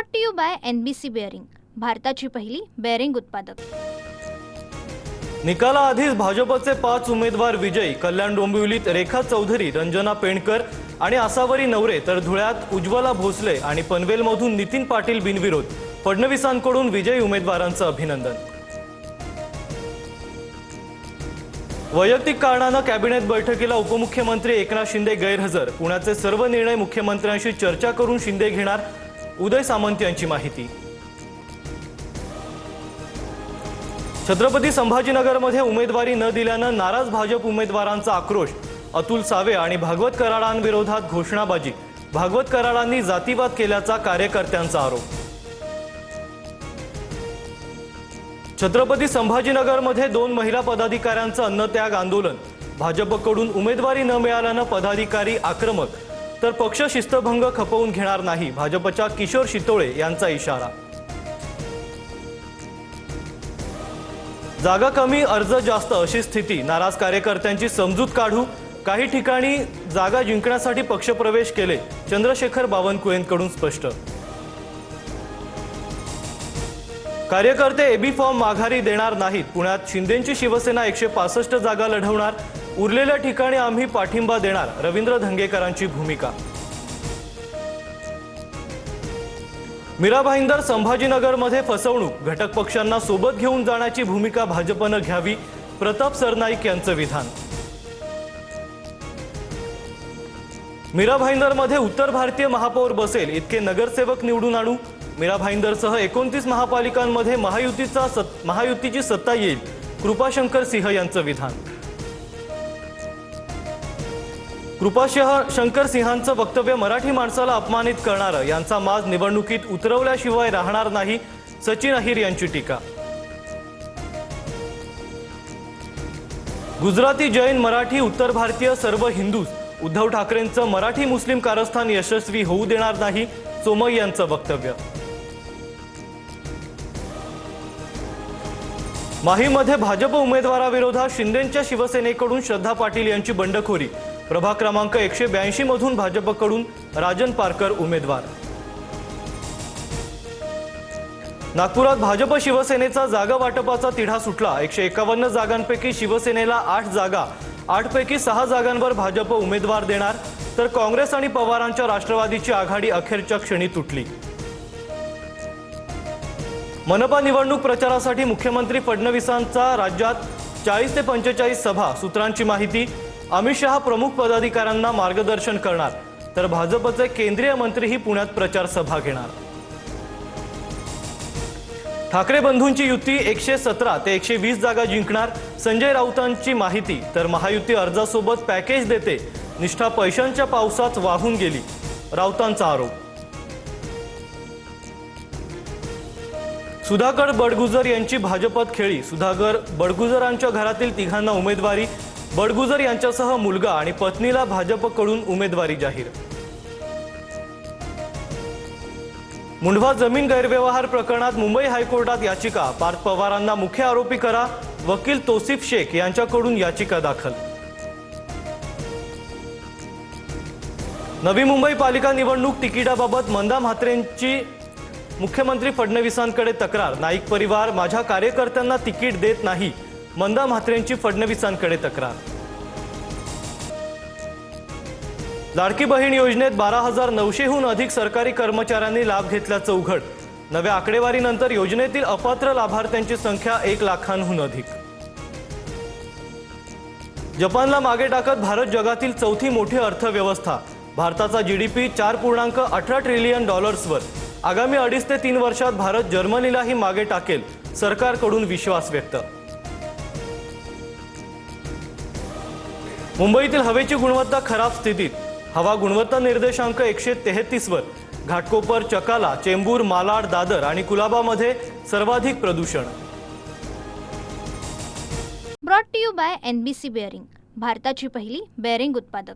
Brought to you by NBC bearing, भारताची पहिली bearing उत्पादक। निकालाआधीच भाजपचे 5 उमेदवार विजयी। कल्याण डोंबिवलीत रेखा चौधरी, रंजना पेंडकर आणि आसावरी नवरे, तर धुळ्यात उज्ज्वला भोसले आणि पनवेलमधून नितीन पाटील बिनविरोध। फडणवीसांकडून विजयी उमेदवारांचं अभिनंदन। वैयक्तिक कारणानं कॅबिनेट बैठकीला उपमुख्यमंत्री एकनाथ शिंदे गैरहजर। पुण्याचे सर्व निर्णय मुख्यमंत्र्यांशी चर्चा करून शिंदे घेणार, उदय सामंत यांची माहिती। छत्रपती संभाजीनगरमध्ये उमेदवारी न दिल्यानं नाराज भाजप उमेदवारांचा आक्रोश। अतुल सावे आणि भागवत कराडांविरोधात घोषणाबाजी। भागवत कराडांनी जातीवाद केल्याचा कार्यकर्त्यांचा आरोप। छत्रपती संभाजीनगरमध्ये 2 महिला पदाधिकाऱ्यांचं अन्नत्याग आंदोलन। भाजपकडून उमेदवारी न मिळाल्यानं पदाधिकारी आक्रमक, तर पक्ष शिस्तभंग खपवून घेणार नाही, भाजपच्या किशोर शितोळे यांचा इशारा। जागा कमी, अर्ज जास्त अशी स्थिती। नाराज कार्यकर्त्यांची समजूत काढू, काही ठिकाणी जागा जिंकण्यासाठी पक्षप्रवेश केले, चंद्रशेखर बावनकुळेंकडून स्पष्ट। कार्यकर्ते एबी फॉर्म माघारी देणार नाहीत। पुण्यात शिंदेंची शिवसेना 165 जागा लढवणार, उरलेल्या ठिकाणी आम्ही पाठिंबा देणार, रवींद्र धंगेकरांची भूमिका। मीरा भाईंदर संभाजीनगरमध्ये फसवणूक, घटक पक्षांना सोबत घेऊन जाण्याची भूमिका भाजपनं घ्यावी, प्रताप सरनाईक यांचं विधान। मीरा भाईंदरमध्ये उत्तर भारतीय महापौर बसेल, इतके नगरसेवक निवडून आणू। मीरा भाईंदरसह 29 महापालिकांमध्ये महायुतीची सत्ता येईल, कृपाशंकर सिंह यांचं विधान। कृपाशंकर सिंहांचं वक्तव्य मराठी माणसाला अपमानित करणारं, यांचा माज निवडणुकीत उतरवल्याशिवाय राहणार नाही, सचिन अहिर यांची टीका। गुजराती, जैन, मराठी, उत्तर भारतीय सर्व हिंदू, उद्धव ठाकरेंचं मराठी मुस्लिम कारस्थान यशस्वी होऊ देणार नाही, सोमय्या यांचं वक्तव्य। माहीमध्ये भाजप उमेदवाराविरोधात शिंदेंच्या शिवसेनेकडून श्रद्धा पाटील यांची बंडखोरी। प्रभाग क्रमांक 182 मधून भाजपकडून राजन पारकर उमेदवार। नागपुरात भाजप शिवसेनेचा जागा वाटपाचा तिढा सुटला। 151 जागांपैकी शिवसेनेला 8 जागा, 8 पैकी 6 जागांवर भाजप उमेदवार देणार, तर काँग्रेस आणि पवारांच्या राष्ट्रवादीची आघाडी अखेरच्या क्षणी तुटली। मनपा निवडणूक प्रचारासाठी मुख्यमंत्री फडणवीसांचा राज्यात 40 ते 45 सभा। सूत्रांची माहिती, अमित शहा प्रमुख पदाधिकाऱ्यांना मार्गदर्शन करणार, तर भाजपचे केंद्रीय मंत्रीही पुण्यात प्रचार सभा घेणार। ठाकरे बंधूंची युती 117 ते 120 जागा जिंकणार, संजय राऊतांची माहिती, तर महायुती अर्जासोबत पॅकेज देते, निष्ठा पैशांच्या पावसात वाहून गेली, राऊतांचा आरोप। सुधाकर बडगुजर यांची भाजपत खेळी। सुधाकर बडगुजरांच्या घरातील 3घांना उमेदवारी, बडगुजर यांच्यासह मुलगा आणि पत्नीला भाजपकडून उमेदवारी जाहीर। मुंढवा जमीन गैरव्यवहार प्रकरणात मुंबई हायकोर्टात याचिका, पार्थ पवारांना मुख्य आरोपी करा, वकील तौसिफ शेख यांच्याकडून याचिका दाखल। नवी मुंबई पालिका निवडणूक तिकिटाबाबत मंदा म्हात्रेंची मुख्यमंत्री फडणवीसांकडे तक्रार। नाईक परिवार माझ्या कार्यकर्त्यांना तिकीट देत नाही, मंदा म्हात्रेंची फडणवीसांकडे तक्रार। लाडकी बहीण योजनेत 12,900हून अधिक सरकारी कर्मचाऱ्यांनी लाभ घेतल्याचं उघड। नव्या आकडेवारीनंतर योजनेतील अपात्र लाभार्थ्यांची संख्या 1 लाखांहून अधिक। जपानला मागे टाकत भारत जगातील चौथी मोठी अर्थव्यवस्था। भारताचा GDP $4.18 ट्रिलियन वर। आगामी 2.5 ते 3 वर्षात भारत जर्मनीलाही मागे टाकेल, सरकारकडून विश्वास व्यक्त। मुंबईतील हवेची गुणवत्ता खराब स्थितीत। हवा गुणवत्ता निर्देशांक 133 वर। घाटकोपर, चकाला, चेंबूर, मालाड, दादर आणि कुलाबामध्ये सर्वाधिक प्रदूषण। Brought to you by NBC bearing, भारताची पहिली बेअरिंग उत्पादक।